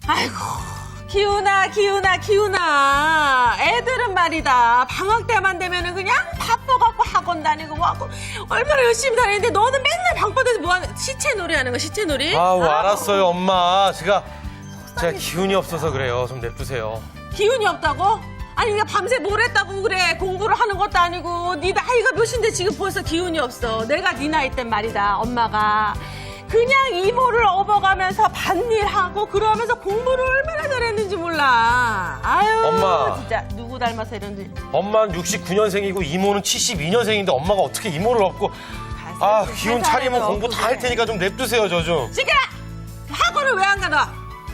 아이고, 기훈아. 애들은 말이다. 방학 때만 되면은 그냥 바빠갖고 학원 다니고 뭐하고 얼마나 열심히 다니는데 너는 맨날 방바닥에서 뭐하는 시체놀이 하는 거야, 시체놀이? 아우, 알았어요, 엄마. 제가 기운이 없어서 그래요. 좀 냅두세요. 기운이 없다고? 아니, 네가 밤새 뭘 했다고 그래. 공부를 하는 것도 아니고. 네 나이가 몇인데 지금 벌써 기운이 없어. 내가 네 나이 땐 말이다, 엄마가. 그냥 이모를 업어가면서 밭일하고 그러면서 공부를 얼마나 잘했는지 몰라. 아유, 엄마. 진짜 누구 닮아서 이런지. 엄마는 69년생이고 이모는 72년생인데 엄마가 어떻게 이모를 업고. 아, 기운 차리면 공부 다 할 테니까 좀 냅두세요, 저 좀. 시끄러! 학원을 왜 안 가, 너?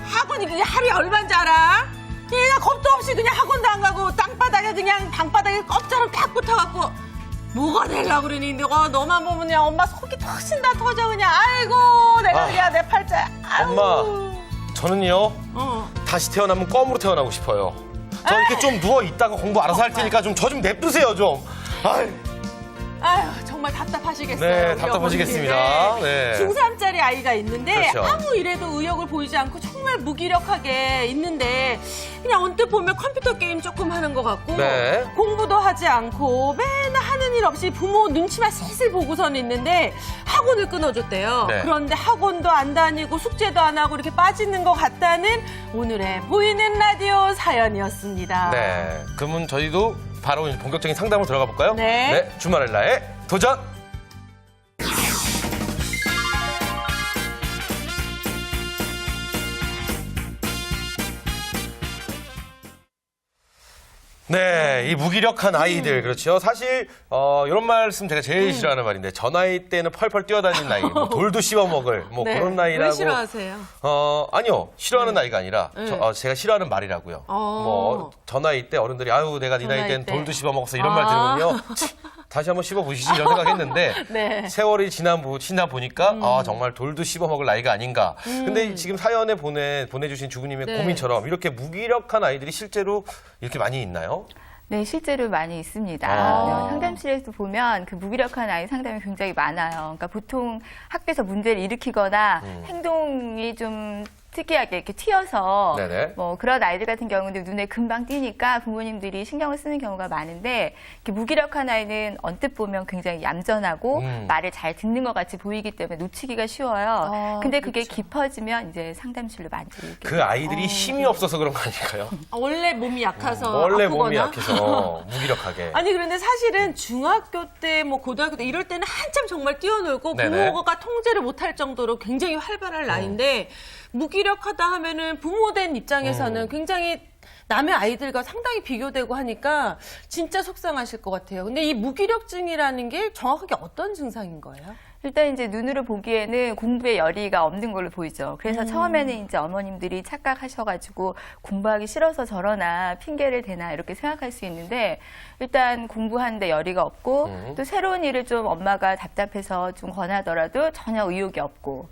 학원이 그게 하루에 얼마인지 알아? 얘가 겁도 없이 그냥 학원도 안 가고 땅바닥에 그냥 방바닥에 껍질을 딱 붙어갖고 뭐가 되려고 그러니? 너만 보면 그냥 엄마 속이 터진다 터져 그냥. 아이고, 내가 그냥 내 팔자. 아유. 엄마, 저는요, 다시 태어나면 껌으로 태어나고 싶어요. 저 이렇게 좀 누워 있다가 공부 알아서 할 테니까 좀 저 좀 냅두세요, 좀. 아유, 정말 답답하시겠어요. 네, 우리 답답하시겠습니다. 어머니. 네. 중3짜리 아이가 있는데 그렇죠. 아무 일에도 의욕을 보이지 않고 정말 무기력하게 있는데 그냥 언뜻 보면 컴퓨터 게임 조금 하는 것 같고 네. 공부도 하지 않고 맨날 하는 일 없이 부모 눈치만 슬슬 보고선 있는데 학원을 끊어줬대요. 네. 그런데 학원도 안 다니고 숙제도 안 하고 이렇게 빠지는 것 같다는 오늘의 보이는 라디오 사연이었습니다. 네. 그러면 저희도 바로 이제 본격적인 상담으로 들어가 볼까요? 네. 주말의 나의 도전! 네, 이 무기력한 아이들, 그렇죠. 사실, 이런 말씀 제가 제일 싫어하는 말인데, 저 나이 때는 펄펄 뛰어다니는 나이, 뭐 돌도 씹어먹을, 뭐 네. 그런 나이라고. 왜 싫어하세요? 아니요. 싫어하는 나이가 아니라, 제가 싫어하는 말이라고요. 뭐, 저 나이 때 어른들이, 아유, 내가 네 저 나이 나이 때는 때. 돌도 씹어먹었어. 이런 말 들으면요. 다시 한번 씹어보시지 이런 생각했는데 네. 세월이 지나 보니까 정말 돌도 씹어먹을 나이가 아닌가. 근데 지금 사연에 보내주신 주부님의 네. 고민처럼 이렇게 무기력한 아이들이 실제로 이렇게 많이 있나요? 네, 실제로 많이 있습니다. 아. 네, 상담실에서 보면 그 무기력한 아이 상담이 굉장히 많아요. 그러니까 보통 학교에서 문제를 일으키거나 행동이 좀 특이하게 이렇게 튀어서 네네. 뭐 그런 아이들 같은 경우는 눈에 금방 띄니까 부모님들이 신경을 쓰는 경우가 많은데 이렇게 무기력한 아이는 언뜻 보면 굉장히 얌전하고 말을 잘 듣는 것 같이 보이기 때문에 놓치기가 쉬워요. 근데 그게 그렇죠. 깊어지면 이제 상담실로 많이 이렇게 그 아이들이 힘이 없어서 그런 거 아닐까요? 원래 몸이 약해서 원래 아프거나? 몸이 약해서 무기력하게. 아니 그런데 사실은 중학교 때 뭐 고등학교 때 이럴 때는 한참 정말 뛰어놀고 네네. 부모가 통제를 못할 정도로 굉장히 활발할 나이인데 무기력하다 하면은 부모된 입장에서는 굉장히 남의 아이들과 상당히 비교되고 하니까 진짜 속상하실 것 같아요. 근데 이 무기력증이라는 게 정확하게 어떤 증상인 거예요? 일단 이제 눈으로 보기에는 공부에 열의가 없는 걸로 보이죠. 그래서 처음에는 이제 어머님들이 착각하셔가지고 공부하기 싫어서 저러나 핑계를 대나 이렇게 생각할 수 있는데 일단 공부하는데 열의가 없고 또 새로운 일을 좀 엄마가 답답해서 좀 권하더라도 전혀 의욕이 없고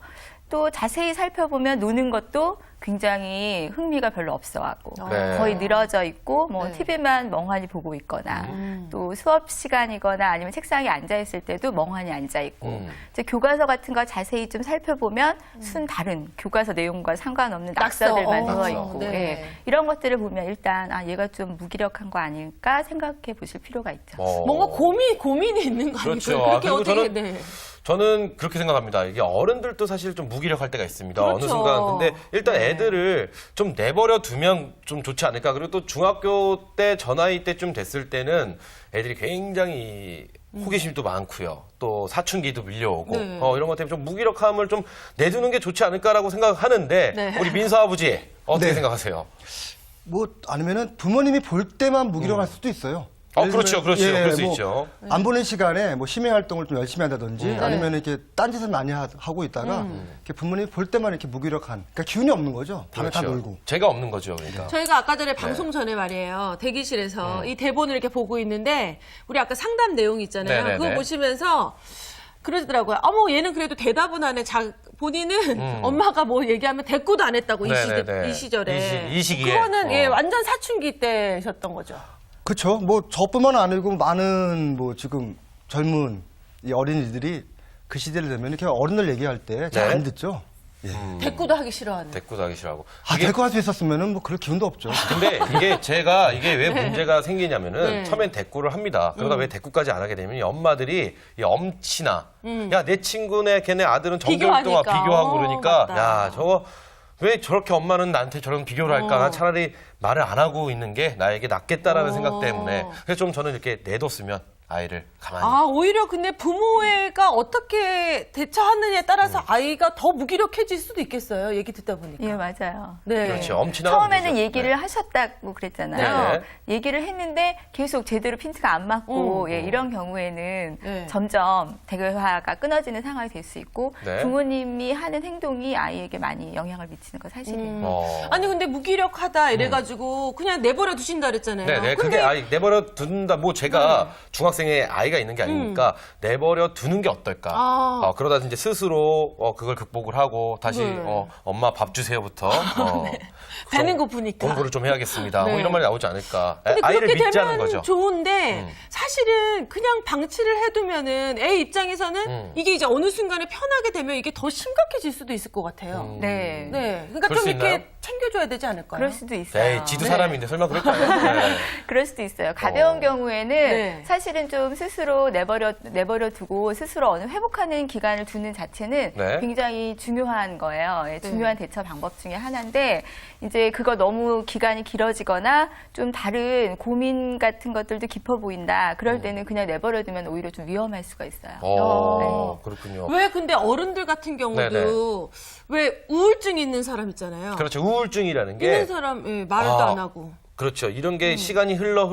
또 자세히 살펴보면 노는 것도 굉장히 흥미가 별로 없어하고 네. 거의 늘어져 있고 뭐 네. TV만 멍하니 보고 있거나 또 수업 시간이거나 아니면 책상에 앉아 있을 때도 멍하니 앉아 있고 이제 교과서 같은 거 자세히 좀 살펴보면 순 다른 교과서 내용과 상관없는 낙서들만 되어 있고 네. 예. 이런 것들을 보면 일단 얘가 좀 무기력한 거 아닐까 생각해 보실 필요가 있죠. 뭔가 고민이 있는 거 아니에요? 그렇죠. 그렇게 그리고 어떻게 저는 저는 그렇게 생각합니다. 이게 어른들도 사실 좀 무기력할 때가 있습니다. 그렇죠. 어느 순간. 근데 일단 네. 애들을 좀 내버려 두면 좀 좋지 않을까. 그리고 또 중학교 때, 저 나이 때쯤 됐을 때는 애들이 굉장히 호기심도 많고요. 또 사춘기도 밀려오고 네. 이런 것 때문에 좀 무기력함을 좀 내두는 게 좋지 않을까라고 생각하는데 네. 우리 민서 아버지 어떻게 네. 생각하세요? 뭐 아니면은 부모님이 볼 때만 무기력할 수도 있어요. 예를 그렇죠, 들면, 그렇죠. 그럴 수 뭐 있죠. 안 보는 시간에 뭐 심해 활동을 좀 열심히 한다든지 아니면 이렇게 딴짓을 많이 하고 있다가 이렇게 부모님이 볼 때만 이렇게 무기력한, 그러니까 기운이 없는 거죠. 밤에 다 놀고. 제가 없는 거죠, 그러니까. 저희가 아까 전에 방송 전에 말이에요. 대기실에서 이 대본을 이렇게 보고 있는데 우리 아까 상담 내용 있잖아요. 네네네. 그거 보시면서 그러더라고요. 어머 얘는 그래도 대답은 안 해. 본인은 엄마가 뭐 얘기하면 대꾸도 안 했다고 네네네. 이 시절에. 이 시기에. 그거는 완전 사춘기 때셨던 거죠. 그렇죠. 뭐 저뿐만 아니고 많은 뭐 지금 젊은 이 어린이들이 그 시대를 되면 이렇게 어른들 얘기할 때 잘 안 네. 듣죠. 대꾸도 하기 싫어하는. 대꾸도 하기 싫어하고. 데리고 갈 수 있었으면은 뭐 그럴 기운도 없죠. 근데 이게 왜 문제가 생기냐면은 네. 처음엔 대꾸를 합니다. 그러다 왜 대꾸까지 안 하게 되면 이 엄마들이 이 엄치나 야, 내 친구네 걔네 아들은 전교활동과 비교하니까. 비교하고 그러니까 맞다. 야, 저거 왜 저렇게 엄마는 나한테 저런 비교를 할까? 난 차라리 말을 안 하고 있는 게 나에게 낫겠다라는 생각 때문에 그래서 좀 저는 이렇게 내뒀으면 아이를 가만히 아, 오히려 근데 부모가 어떻게 대처하느냐에 따라서 아이가 더 무기력해질 수도 있겠어요. 얘기 듣다 보니까. 예, 맞아요. 네. 그렇죠. 엄친아가 처음에는 문제죠. 얘기를 네. 하셨다고 그랬잖아요. 네네. 얘기를 했는데 계속 제대로 핀트가 안 맞고 예, 이런 경우에는 네. 점점 대화가 끊어지는 상황이 될 수 있고 네. 부모님이 하는 행동이 아이에게 많이 영향을 미치는 거 사실이에요. 아니 근데 무기력하다 이래가지고 그냥 내버려 두신다 그랬잖아요. 네네. 근데 그게 아이 내버려 둔다. 뭐 제가 중학생의 아이가 있는 게 아니니까 내버려 두는 게 어떨까. 아. 그러다 이제 스스로 그걸 극복을 하고 다시 네. 엄마 밥 주세요부터 배는 고프니까. 공부를 좀 해야겠습니다. 네. 뭐 이런 말이 나오지 않을까. 근데 아이를 그렇게 믿자는 되면 거죠. 좋은데 사실은 그냥 방치를 해두면은 애 입장에서는 이게 이제 어느 순간에 편하게 되면 이게 더 심각해질 수도 있을 것 같아요. 네. 네, 그러니까 그럴 좀 수 이렇게 있나요? 챙겨줘야 되지 않을까요? 그럴 수도 있어요. 에이, 지도 사람인데 설마 그럴까요? 네. 그럴 수도 있어요. 가벼운 경우에는 네. 사실은 좀 스스로 내버려 두고 스스로 어느 회복하는 기간을 두는 자체는 네. 굉장히 중요한 거예요. 예, 중요한 대처 방법 중에 하나인데 이제 그거 너무 기간이 길어지거나 좀 다른 고민 같은 것들도 깊어 보인다. 그럴 때는 그냥 내버려 두면 오히려 좀 위험할 수가 있어요. 그렇군요. 왜 근데 어른들 같은 경우도 왜 우울증 있는 사람 있잖아요. 그렇죠. 우울증이라는 게 있는 사람 예, 말도 아, 안 하고. 그렇죠. 이런 게 시간이 흘러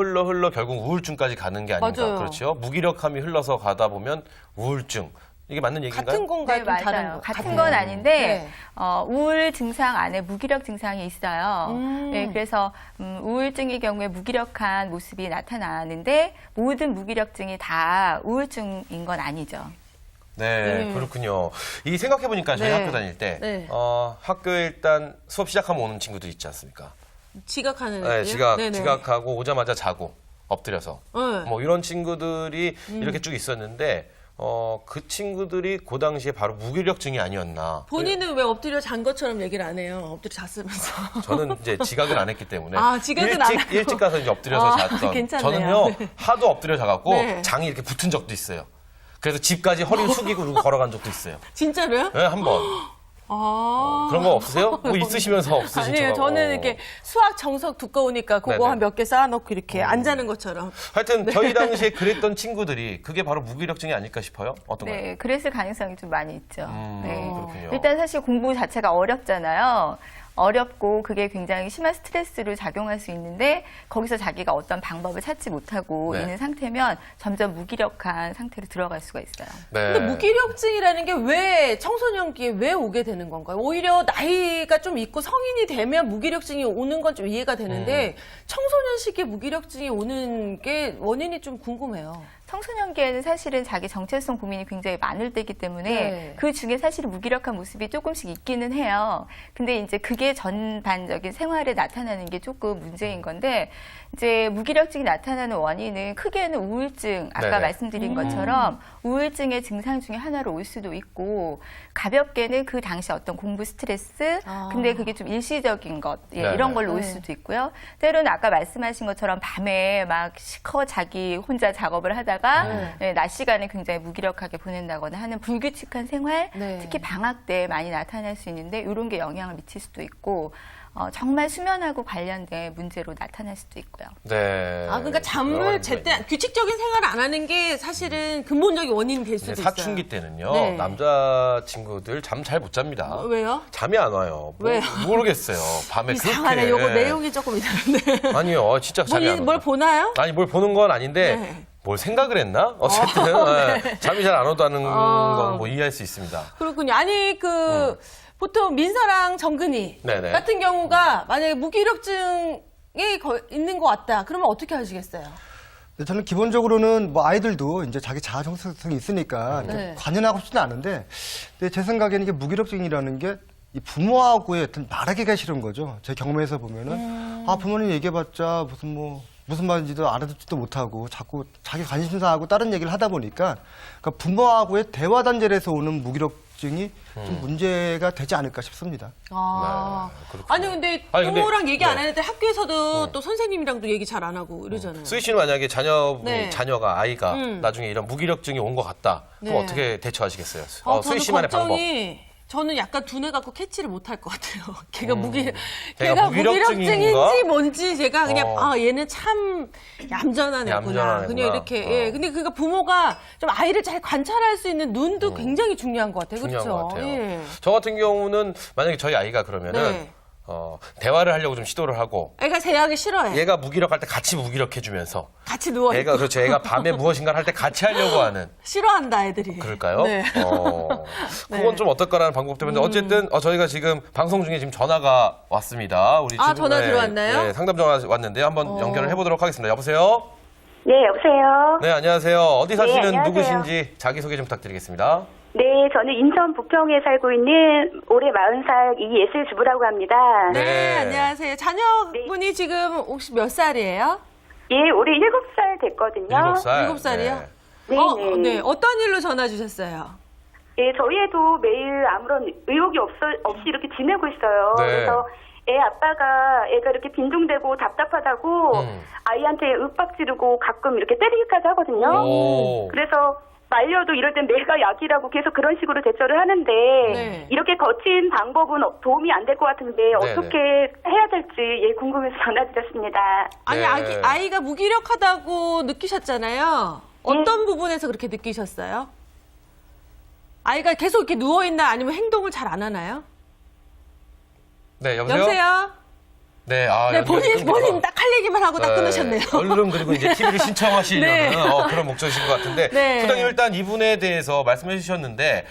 결국 우울증까지 가는 게 아닌가. 맞아요. 그렇죠. 무기력함이 흘러서 가다 보면 우울증. 이게 맞는 얘기인가요? 같은 건가 네, 좀 다른 맞아요. 거. 같은 건 아닌데 네. 우울 증상 안에 무기력 증상이 있어요. 네, 그래서 우울증의 경우에 무기력한 모습이 나타나는데 모든 무기력증이 다 우울증인 건 아니죠. 네, 그렇군요. 이 생각해보니까 저희 네. 학교 다닐 때, 네. 학교에 일단 수업 시작하면 오는 친구들 있지 않습니까? 지각하는 네, 애들이요? 지각하고 오자마자 자고, 엎드려서. 네. 뭐 이런 친구들이 이렇게 쭉 있었는데, 그 친구들이 그 당시에 바로 무기력증이 아니었나. 본인은 왜 엎드려 잔 것처럼 얘기를 안 해요? 엎드려 잤으면서. 저는 이제 지각을 안 했기 때문에 아, 지각은 안 하고. 일찍 가서 이제 엎드려서 잤던. 괜찮네요. 저는요 하도 엎드려 자갖고 네. 장이 이렇게 붙은 적도 있어요. 그래서 집까지 허리를 숙이고 그러고 걸어간 적도 있어요. 진짜로요? 네, 한 번. 아. 그런 거 없으세요? 뭐 있으시면서 없으신 아니에요. 척하고. 저는 이렇게 수학 정석 두꺼우니까 그거 네네. 한 몇 개 쌓아놓고 이렇게 안 자는 것처럼. 하여튼 저희 당시에 그랬던 친구들이 그게 바로 무기력증이 아닐까 싶어요. 어떤가요? 네, 그랬을 가능성이 좀 많이 있죠. 네. 그렇군요. 일단 사실 공부 자체가 어렵잖아요. 어렵고 그게 굉장히 심한 스트레스로 작용할 수 있는데 거기서 자기가 어떤 방법을 찾지 못하고 네. 있는 상태면 점점 무기력한 상태로 들어갈 수가 있어요. 네. 근데 무기력증이라는 게 왜 청소년기에 왜 오게 되는 건가요? 오히려 나이가 좀 있고 성인이 되면 무기력증이 오는 건 좀 이해가 되는데 청소년 시기에 무기력증이 오는 게 원인이 좀 궁금해요. 청소년기에는 사실은 자기 정체성 고민이 굉장히 많을 때이기 때문에 네. 그 중에 사실은 무기력한 모습이 조금씩 있기는 해요. 근데 이제 그게 전반적인 생활에 나타나는 게 조금 문제인 건데 이제 무기력증이 나타나는 원인은 크게는 우울증, 아까 네네. 말씀드린 것처럼 우울증의 증상 중에 하나로 올 수도 있고 가볍게는 그 당시 어떤 공부 스트레스, 근데 그게 좀 일시적인 것, 네네. 이런 걸로 올 수도 있고요. 때로는 아까 말씀하신 것처럼 밤에 막 시커 자기 혼자 작업을 하다가 낮 시간에 굉장히 무기력하게 보낸다거나 하는 불규칙한 생활, 네. 특히 방학 때 많이 나타날 수 있는데 이런 게 영향을 미칠 수도 있고 정말 수면하고 관련된 문제로 나타날 수도 있고요. 네. 아, 그러니까 여러 잠을 가지가 제때 규칙적인 생활을 안 하는 게 사실은 근본적인 원인이 될 수도 이제 있어요. 사춘기 때는요. 네. 남자 친구들 잠 잘 못 잡니다. 왜요? 잠이 안 와요. 왜요? 모르겠어요. 밤에 이상하네. 그렇게. 요거 내용이 조금 이상한데. 아니요. 진짜 잠이 안 와요. 뭘 보나요? 아니 뭘 보는 건 아닌데 네. 뭘 생각을 했나? 어쨌든 네. 잠이 잘 안 오다는 건 뭐 이해할 수 있습니다. 그렇군요. 아니 보통 민서랑 정근이 네네. 같은 경우가 만약에 무기력증이 있는 것 같다. 그러면 어떻게 하시겠어요? 근데 저는 기본적으로는 뭐 아이들도 이제 자기 자아 정체성이 있으니까 이렇게 네. 관여하고 싶지는 않은데, 근데 제 생각에는 이게 무기력증이라는 게 이 부모하고의 어떤 말하기가 싫은 거죠. 제 경험에서 보면은 아 부모님 얘기해봤자 무슨 뭐 무슨 말인지도 알아듣지도 못하고 자꾸 자기 관심사하고 다른 얘기를 하다 보니까 그러니까 부모하고의 대화 단절에서 오는 무기력증이 좀 문제가 되지 않을까 싶습니다. 아. 네, 그렇군요. 아니 근데 아니, 근데- 부모랑 얘기 안 네. 하는데 학교에서도 또 선생님이랑도 얘기 잘 안 하고 이러잖아요. 수희 씨는 만약에 네. 자녀가 아이가 나중에 이런 무기력증이 온 것 같다. 그럼 네. 어떻게 대처하시겠어요? 저는 수희 씨만의 방법. 걱정이 저는 약간 두뇌 갖고 캐치를 못할 것 같아요. 걔가 걔가 무기력증인지 뭔지 제가 그냥 어. 얘는 참 얌전한 애구나. 얌전한 그냥 애구나. 이렇게 어. 예. 근데 그러니까 부모가 좀 아이를 잘 관찰할 수 있는 눈도 굉장히 중요한 것 같아요. 중요한 그렇죠? 것 같아요. 예. 저 같은 경우는 만약에 저희 아이가 그러면은 네. 대화를 하려고 좀 시도를 하고 애가 대하기 싫어해. 얘가 무기력할 때 같이 무기력해주면서 같이 누워 애가 그렇죠. 애가 밤에 무엇인가를 할 때 같이 하려고 하는 싫어한다 애들이. 그럴까요? 네. 그건 좀 어떨까라는 방법 때문에 어쨌든 저희가 지금 방송 중에 지금 전화가 왔습니다. 우리 아, 지금, 전화 들어왔나요? 네, 상담 전화 왔는데 한번 연결을 해보도록 하겠습니다. 여보세요? 네, 여보세요. 네, 안녕하세요. 어디 사시는 안녕하세요. 누구신지 자기소개 좀 부탁드리겠습니다. 네, 저는 인천 부평에 살고 있는 올해 40살 이예슬 주부라고 합니다. 네, 네. 안녕하세요. 자녀분이 지금 혹시 몇 살이에요? 예, 올해 7살 됐거든요. 7살. 7살이요? 네, 네. 네. 어떤 일로 전화 주셨어요? 예, 저희 애도 매일 아무런 의욕이 없이 이렇게 지내고 있어요. 네. 그래서 애 아빠가 애가 이렇게 빈둥대고 답답하다고 아이한테 윽박 지르고 가끔 이렇게 때리기까지 하거든요. 오. 그래서 말려도 이럴 땐 내가 약이라고 계속 그런 식으로 대처를 하는데 네. 이렇게 거친 방법은 도움이 안 될 것 같은데 어떻게 해야 될지 궁금해서 전화드렸습니다. 아니 네. 아이가 무기력하다고 느끼셨잖아요. 어떤 부분에서 그렇게 느끼셨어요? 아이가 계속 이렇게 누워 있나 아니면 행동을 잘 안 하나요? 네, 여보세요? 여보세요? 네, 네, 연결이 끊기죠. 본인 딱 할 얘기만 하고 딱 끊으셨네요. 얼른 그리고 이제 TV를 신청하시려는 네. 그런 목적이신 것 같은데 네. 소장님 일단 이분에 대해서 말씀해 주셨는데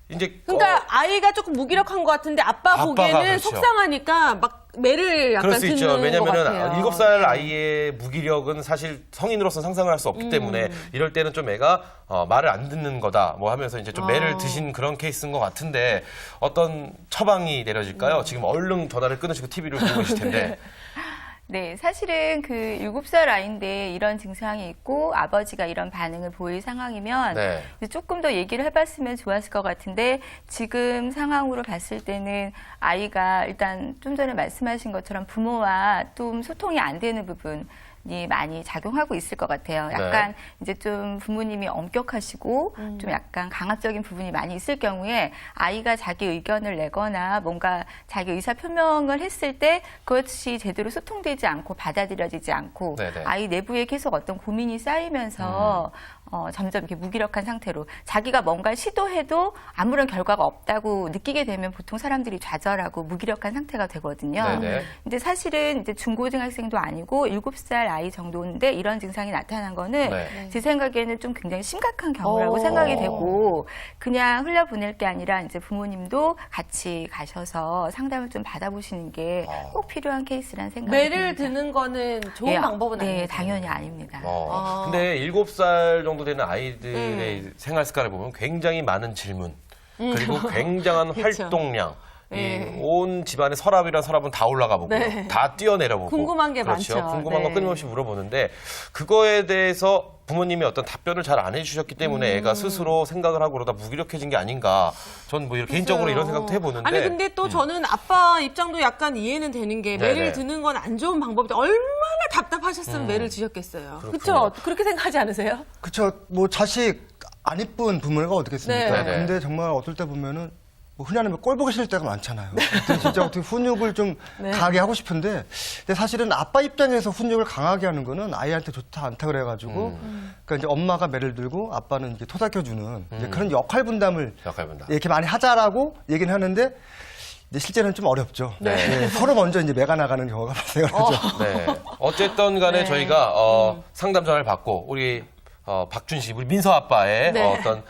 이제 그러니까 아이가 조금 무기력한 것 같은데 아빠가 보기에는 그렇죠. 속상하니까 막 매를 약간 그럴 수 듣는 있죠. 것 왜냐면은 같아요. 7살 아이의 무기력은 사실 성인으로서 상상을 할 수 없기 때문에 이럴 때는 좀 애가 말을 안 듣는 거다 뭐 하면서 이제 좀 매를 드신 그런 케이스인 것 같은데 어떤 처방이 내려질까요? 지금 얼른 전화를 끊으시고 TV를 보고 계실 텐데. 네, 사실은 그 7살 아이인데 이런 증상이 있고 아버지가 이런 반응을 보일 상황이면 네. 이제 조금 더 얘기를 해봤으면 좋았을 것 같은데 지금 상황으로 봤을 때는 아이가 일단 좀 전에 말씀하신 것처럼 부모와 좀 소통이 안 되는 부분이 많이 작용하고 있을 것 같아요. 약간 이제 좀 부모님이 엄격하시고 좀 약간 강압적인 부분이 많이 있을 경우에 아이가 자기 의견을 내거나 뭔가 자기 의사 표명을 했을 때 그것이 제대로 소통되지 않고 받아들여지지 않고 네네. 아이 내부에 계속 어떤 고민이 쌓이면서 점점 이렇게 무기력한 상태로 자기가 뭔가 시도해도 아무런 결과가 없다고 느끼게 되면 보통 사람들이 좌절하고 무기력한 상태가 되거든요. 네네. 근데 사실은 이제 중고등학생도 아니고 7살 아이 정도인데 이런 증상이 나타난 거는 네. 제 생각에는 좀 굉장히 심각한 경우라고 오. 생각이 되고 그냥 흘려보낼 게 아니라 이제 부모님도 같이 가셔서 상담을 좀 받아보시는 게 꼭 필요한 케이스라는 생각이 매를 듭니다. 드는 거는 좋은 예, 방법은 네, 아니에요. 당연히 아닙니다. 근데 7살 정도 되는 아이들의 생활 습관을 보면 굉장히 많은 질문, 그리고 굉장한 그쵸. 활동량, 네. 온 집안의 서랍이란 서랍은 다 올라가 보고, 네. 다 뛰어내려보고. 궁금한 게 그렇죠. 많죠. 궁금한 네. 거 끊임없이 물어보는데, 그거에 대해서 부모님이 어떤 답변을 잘 안 해주셨기 때문에 애가 스스로 생각을 하고 그러다 무기력해진 게 아닌가. 전 뭐 개인적으로 이런 생각도 해보는데. 아니 근데 또 저는 아빠 입장도 약간 이해는 되는 게 네네. 매를 드는 건 안 좋은 방법인데 얼마나 답답하셨으면 매를 드셨겠어요. 그렇군요. 그렇죠? 그렇게 생각하지 않으세요? 그쵸. 뭐 자식 안 이쁜 부모가 어떻겠습니까? 네. 네네. 근데 정말 어떨 때 보면은 뭐 흔히 하는 꼴 보기 싫을 때가 많잖아요. 그때 진짜 어떻게 훈육을 좀 네. 강하게 하고 싶은데, 근데 사실은 아빠 입장에서 훈육을 강하게 하는 거는 아이한테 좋다 않다 그래가지고, 그러니까 이제 엄마가 매를 들고 아빠는 이제 토닥여주는 이제 그런 역할 분담을 역할 분담. 이렇게 많이 하자라고 얘기는 하는데. 이제 실제는 좀 어렵죠. 네. 네, 서로 먼저 이제 매가 나가는 경우가 발생을 하죠. 네. 어쨌든 간에 네. 저희가 상담 전화를 받고 우리 박준 씨, 우리 민서 아빠의 네. 어떤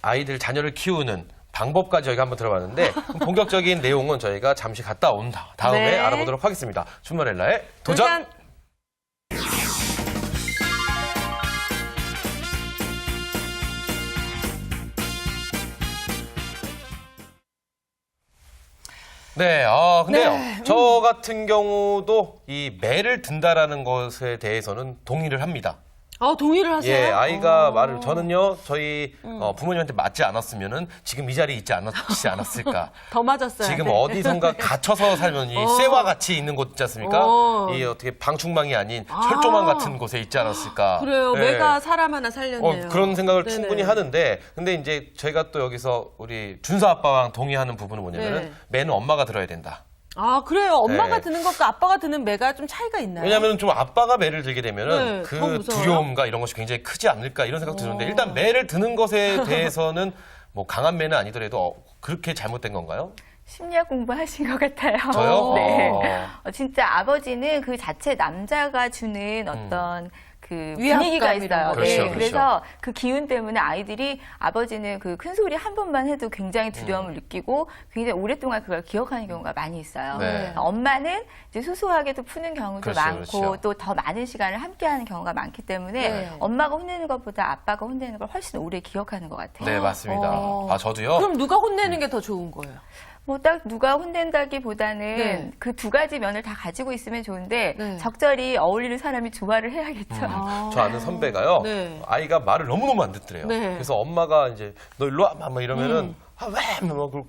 아이들 자녀를 키우는 방법까지 저희가 한번 들어봤는데 본격적인 내용은 저희가 잠시 갔다 온 다음에 네. 알아보도록 하겠습니다. 춘마렐라의 도전! 네, 근데요. 저 같은 경우도 이 매를 든다라는 것에 대해서는 동의를 합니다. 동의를 하세요? 예, 아이가 저는요, 저희 부모님한테 맞지 않았으면은 지금 이 자리에 있지 않았을까. 더 맞았어요. 지금 네. 어디선가 갇혀서 살면 이 쇠와 같이 있는 곳 있지 않습니까? 이 어떻게 방충망이 아닌 철조망 같은 곳에 있지 않았을까. 그래요. 예. 매가 사람 하나 살렸네요. 그런 생각을 네네. 충분히 하는데, 근데 이제 저희가 또 여기서 우리 준서 아빠랑 동의하는 부분은 뭐냐면은 네. 매는 엄마가 들어야 된다. 그래요. 엄마가 네. 드는 것과 아빠가 드는 매가 좀 차이가 있나요? 왜냐하면 좀 아빠가 매를 들게 되면은 네, 더 그 무서워요? 두려움과 이런 것이 굉장히 크지 않을까 이런 생각도 드는데 일단 매를 드는 것에 대해서는 뭐 강한 매는 아니더라도 그렇게 잘못된 건가요? 심리학 공부하신 것 같아요. 저요? 네. 진짜 아버지는 그 자체 남자가 주는 어떤 그 분위기가 위압감 이런 있어요. 거. 그렇죠, 네. 그렇죠. 그래서 그 기운 때문에 아이들이 아버지는 그 큰 소리 한 번만 해도 굉장히 두려움을 느끼고 굉장히 오랫동안 그걸 기억하는 경우가 많이 있어요. 네. 엄마는 이제 소소하게도 푸는 경우도 그렇죠, 많고 그렇죠. 또 더 많은 시간을 함께하는 경우가 많기 때문에 네. 엄마가 혼내는 것보다 아빠가 혼내는 걸 훨씬 오래 기억하는 것 같아요. 네, 맞습니다. 저도요. 그럼 누가 혼내는 게 더 좋은 거예요? 뭐 딱 누가 혼낸다기보다는 네. 그 두 가지 면을 다 가지고 있으면 좋은데 네. 적절히 어울리는 사람이 조화를 해야겠죠. 저 아는 선배가요. 네. 아이가 말을 너무너무 안 듣더래요. 네. 그래서 엄마가 이제 너 일로 와! 막 이러면은 왜?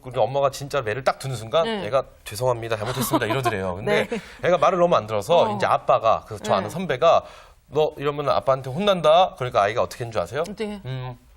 그리고 엄마가 진짜 매를 딱 두는 순간 네. 애가 죄송합니다. 잘못했습니다. 이러더래요. 근데 애가 말을 너무 안 들어서 이제 아빠가 저 아는 선배가 너 이러면 아빠한테 혼난다. 그러니까 아이가 어떻게 했는 줄 아세요? 어떻게?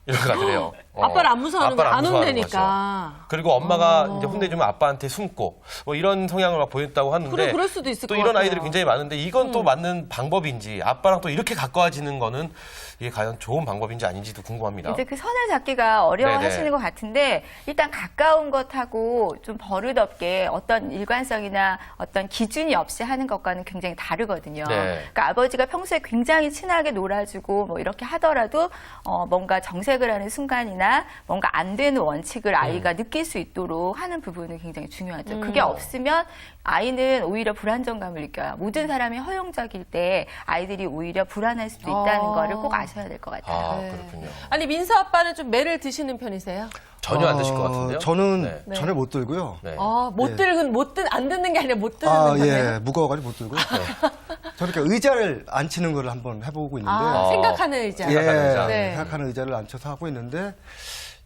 이렇게 가더래요. 아빠를 안 무서워하는 거야. 아빠를 안 무서워하는 혼내니까. 거죠. 그리고 엄마가 이제 혼내주면 아빠한테 숨고 뭐 이런 성향을 막 보였다고 하는데 그래, 그럴 수도 있을 또 것 이런 같아요. 아이들이 굉장히 많은데 이건 또 맞는 방법인지 아빠랑 또 이렇게 가까워지는 거는 이게 과연 좋은 방법인지 아닌지도 궁금합니다. 이제 그 선을 잡기가 어려워하시는 네네. 것 같은데 일단 가까운 것하고 좀 버릇없게 어떤 일관성이나 어떤 기준이 없이 하는 것과는 굉장히 다르거든요. 네. 그러니까 아버지가 평소에 굉장히 친하게 놀아주고 뭐 이렇게 하더라도 뭔가 정색을 하는 순간이나 뭔가 안 되는 원칙을 아이가 느낄 수 있도록 하는 부분은 굉장히 중요하죠. 그게 없으면 아이는 오히려 불안정감을 느껴요. 모든 사람이 허용적일 때 아이들이 오히려 불안할 수도 있다는 거를 꼭 아셔야 될 것 같아요. 그렇군요. 아니 민서 아빠는 좀 매를 드시는 편이세요? 전혀 안 드실 것 같은데요? 저는 네. 전혀 못 들고요. 네. 안 듣는 게 아니라 못 듣는 거예요? 무거워가지고 못 들고요. 저는 이렇게 의자를 앉히는 걸 한번 해보고 있는데, 생각하는 의자. 생각하는 의자. 네. 생각하는 의자를 앉혀서 하고 있는데,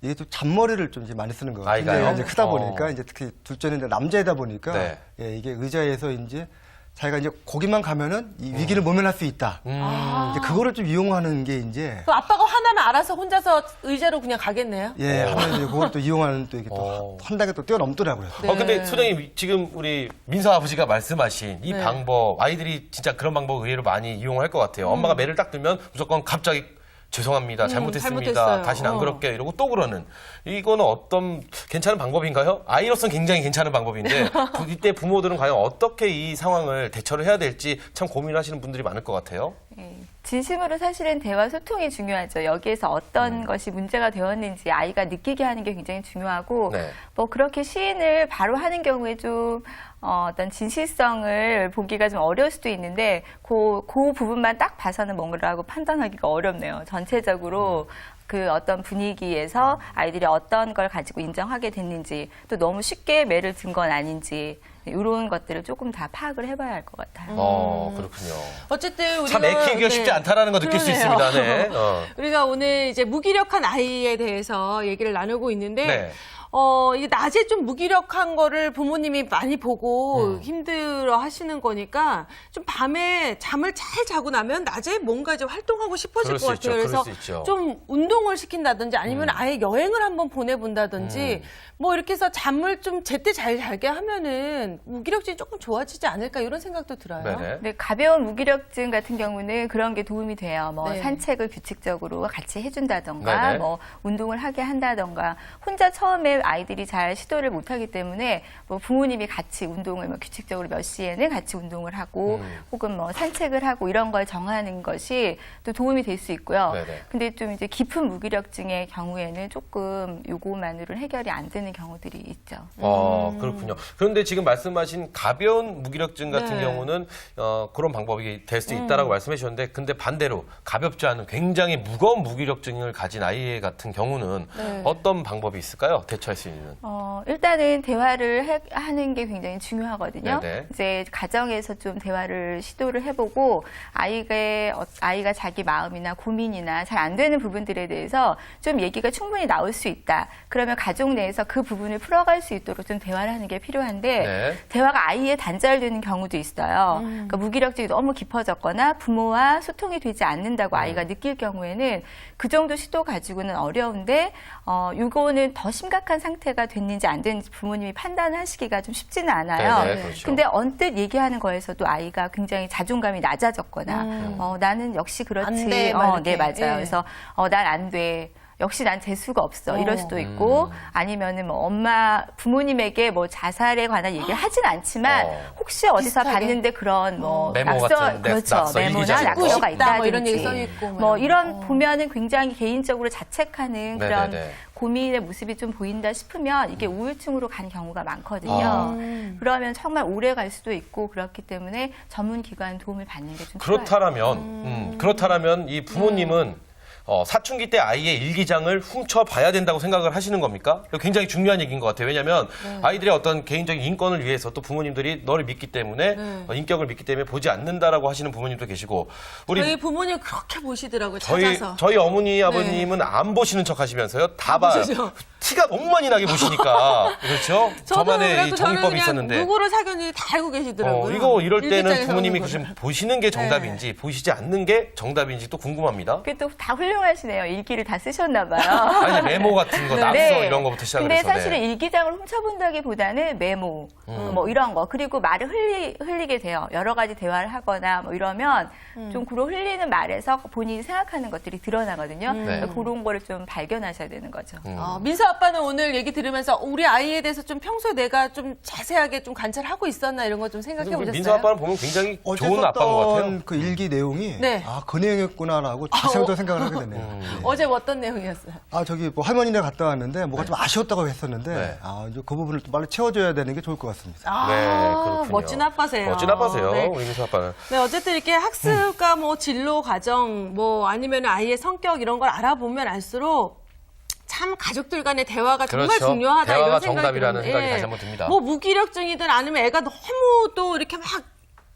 이게 좀 잔머리를 좀 이제 많이 쓰는 것 같아요. 아이가요? 이제 크다 보니까, 이제 특히 둘째는 이제 남자이다 보니까, 네. 이게 의자에서 이제 자기가 이제 거기만 가면은 이 위기를 모면할 수 있다. 이제 그거를 좀 이용하는 게 이제, 그 아빠가 화나면 알아서 혼자서 의자로 그냥 가겠네요? 하면 이제 그걸 또 이용하는 또 이게 또 한 단계 또 뛰어넘더라고요. 네. 근데 소장님 지금 우리 민서 아버지가 말씀하신 이 네. 방법 아이들이 진짜 그런 방법 의외로 많이 이용할 것 같아요. 엄마가 매를 딱 들면 무조건 갑자기 죄송합니다. 잘못했습니다. 잘못했어요. 다시는 안 그럴게요. 이러고 또 그러는. 이거는 어떤 괜찮은 방법인가요? 아이로서는 굉장히 괜찮은 방법인데 이때 부모들은 과연 어떻게 이 상황을 대처를 해야 될지 참 고민하시는 분들이 많을 것 같아요. 진심으로 사실은 대화 소통이 중요하죠. 여기에서 어떤 것이 문제가 되었는지 아이가 느끼게 하는 게 굉장히 중요하고 네. 뭐 그렇게 시인을 바로 하는 경우에 좀 어떤 진실성을 보기가 좀 어려울 수도 있는데 그 부분만 딱 봐서는 뭔가라고 판단하기가 어렵네요. 전체적으로 그 어떤 분위기에서 아이들이 어떤 걸 가지고 인정하게 됐는지 또 너무 쉽게 매를 든 건 아닌지 이런 것들을 조금 다 파악을 해봐야 할 것 같아요. 그렇군요. 어쨌든 우리가 참 애키기가 쉽지 않다라는 거 느낄 수 그러네요. 있습니다. 네. 우리가 오늘 이제 무기력한 아이에 대해서 얘기를 나누고 있는데 네. 이게 낮에 좀 무기력한 거를 부모님이 많이 보고 힘들어 하시는 거니까 좀 밤에 잠을 잘 자고 나면 낮에 뭔가 좀 활동하고 싶어질 그럴 것 수 같아요. 있죠. 그래서 그럴 수 있죠. 좀 운동을 시킨다든지 아니면 아예 여행을 한번 보내본다든지 뭐 이렇게 해서 잠을 좀 제때 잘 자게 하면은 무기력증이 조금 좋아지지 않을까 이런 생각도 들어요. 네네. 네, 가벼운 무기력증 같은 경우는 그런 게 도움이 돼요. 뭐 네. 산책을 규칙적으로 같이 해준다던가, 네네. 뭐 운동을 하게 한다던가. 혼자 처음에 아이들이 잘 시도를 못하기 때문에 뭐 부모님이 같이 운동을 뭐 규칙적으로 몇 시에는 같이 운동을 하고, 혹은 뭐 산책을 하고 이런 걸 정하는 것이 또 도움이 될 수 있고요. 네네. 근데 좀 이제 깊은 무기력증의 경우에는 조금 요거만으로는 해결이 안 되는 경우들이 있죠. 그렇군요. 그런데 지금 말씀하신 가벼운 무기력증 같은 네. 경우는 그런 방법이 될 수 있다라고 말씀해 주셨는데 근데 반대로 가볍지 않은 굉장히 무거운 무기력증을 가진 아이 같은 경우는 네. 어떤 방법이 있을까요? 대처를 대처할 수 있는. 일단은 대화를 하는 게 굉장히 중요하거든요. 네네. 이제 가정에서 좀 대화를 시도를 해보고 아이가 자기 마음이나 고민이나 잘 안 되는 부분들에 대해서 좀 얘기가 충분히 나올 수 있다. 그러면 가족 내에서 그 부분을 풀어갈 수 있도록 좀 대화를 하는 게 필요한데 네. 대화가 아이에 단절되는 경우도 있어요. 그러니까 무기력증이 너무 깊어졌거나 부모와 소통이 되지 않는다고 아이가 느낄 경우에는 그 정도 시도 가지고는 어려운데 이거는 더 심각한 상태가 됐는지 안 됐는지 부모님이 판단을 하시기가 좀 쉽지는 않아요. 네네, 그렇죠. 근데 언뜻 얘기하는 거에서도 아이가 굉장히 자존감이 낮아졌거나 나는 역시 그렇지. 안 돼, 막 네, 이렇게. 맞아요. 예. 그래서 난 안 돼. 역시 난 재수가 없어. 이럴 수도 있고 아니면은 뭐 부모님에게 뭐 자살에 관한 얘기를 하진 않지만 혹시 어디서 비슷하게. 봤는데 그런 뭐 메모 같은 그렇죠. 낙서, 메모나 일기장 낙서가 있다, 뭐 있다든지 이런 얘기 써 있고 뭐 뭐 이런 이런 보면은 굉장히 개인적으로 자책하는 그런 네네네. 고민의 모습이 좀 보인다 싶으면 이게 우울증으로 간 경우가 많거든요. 그러면 정말 오래 갈 수도 있고 그렇기 때문에 전문 기관 도움을 받는 게 좀 필요해요. 그렇다면 이 부모님은 사춘기 때 아이의 일기장을 훔쳐봐야 된다고 생각을 하시는 겁니까? 이거 굉장히 중요한 얘기인 것 같아요. 왜냐하면 아이들의 어떤 개인적인 인권을 위해서 또 부모님들이 너를 믿기 때문에 인격을 믿기 때문에 보지 않는다라고 하시는 부모님도 계시고 저희 부모님 그렇게 보시더라고요. 찾아서. 저희 어머니 아버님은 안 보시는 척 하시면서요. 다 봐요. 보시죠. 티가 너무 많이 나게 보시니까 그렇죠? 저도 저만의 이 그래도 저는 정의법이 그냥 있었는데 누구를 사귀었는지 다 알고 계시더라고요. 이거 이럴 때는 일기장에 부모님이 적는 좀 보시는 게 정답인지 보시지 않는 게 정답인지 또 궁금합니다. 그게 또 다 훌륭하시네요. 일기를 다 쓰셨나 봐요. 아니 메모 같은 거, 낙서 이런 거부터 시작을 근데 해서. 사실은 일기장을 훔쳐본다기보다는 메모, 뭐 이런 거. 그리고 말을 흘리게 돼요. 여러 가지 대화를 하거나 뭐 이러면 좀 그런 흘리는 말에서 본인이 생각하는 것들이 드러나거든요. 네. 그런 거를 좀 발견하셔야 되는 거죠. 민서 아빠는 오늘 얘기 들으면서 우리 아이에 대해서 좀 평소에 내가 좀 자세하게 좀 관찰하고 있었나 이런 거 좀 생각해 보셨어요? 민서 아빠는 보면 굉장히 어제 좋은 아빠인 것 같아요. 썼던 그 일기 내용이 네. 그 내용이었구나라고 다시 한번 생각을 하게 되네요. 어제 어떤 내용이었어요? 저기 뭐 할머니네 갔다 왔는데 뭐가 좀 아쉬웠다고 했었는데 네. 이제 그 부분을 좀 빨리 채워줘야 되는 게 좋을 것 같습니다. 네, 그렇군요. 멋진 아빠세요. 멋진 아빠세요, 네. 우리 민서 아빠는. 네, 어쨌든 이렇게 학습과 뭐 진로 과정, 뭐 아니면 아이의 성격 이런 걸 알아보면 알수록 참 가족들 간의 대화가 정말 그렇죠. 중요하다 대화가 이런 생각이 정답이라는 들어요. 생각이 다시 한번 듭니다. 뭐 무기력증이든 아니면 애가 너무 또 이렇게 막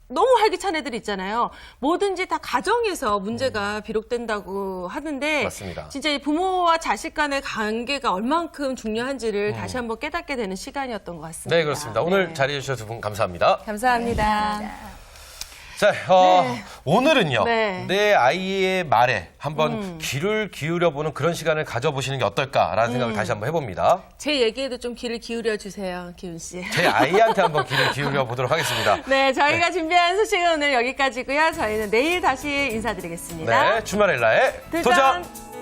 너무 활기찬 애들 있잖아요. 뭐든지 다 가정에서 문제가 비롯된다고 하는데 맞습니다. 진짜 이 부모와 자식 간의 관계가 얼만큼 중요한지를 다시 한번 깨닫게 되는 시간이었던 것 같습니다. 네, 그렇습니다. 오늘 네. 자리해 주셔서 두 분 감사합니다. 감사합니다. 자, 오늘은요. 네. 내 아이의 말에 한번 귀를 기울여보는 그런 시간을 가져보시는 게 어떨까라는 생각을 다시 한번 해봅니다. 제 얘기에도 좀 귀를 기울여 주세요, 기훈 씨. 제 아이한테 한번 귀를 기울여 보도록 하겠습니다. 네, 저희가 준비한 소식은 오늘 여기까지고요. 저희는 내일 다시 인사드리겠습니다. 네, 주말 엘라의 도전!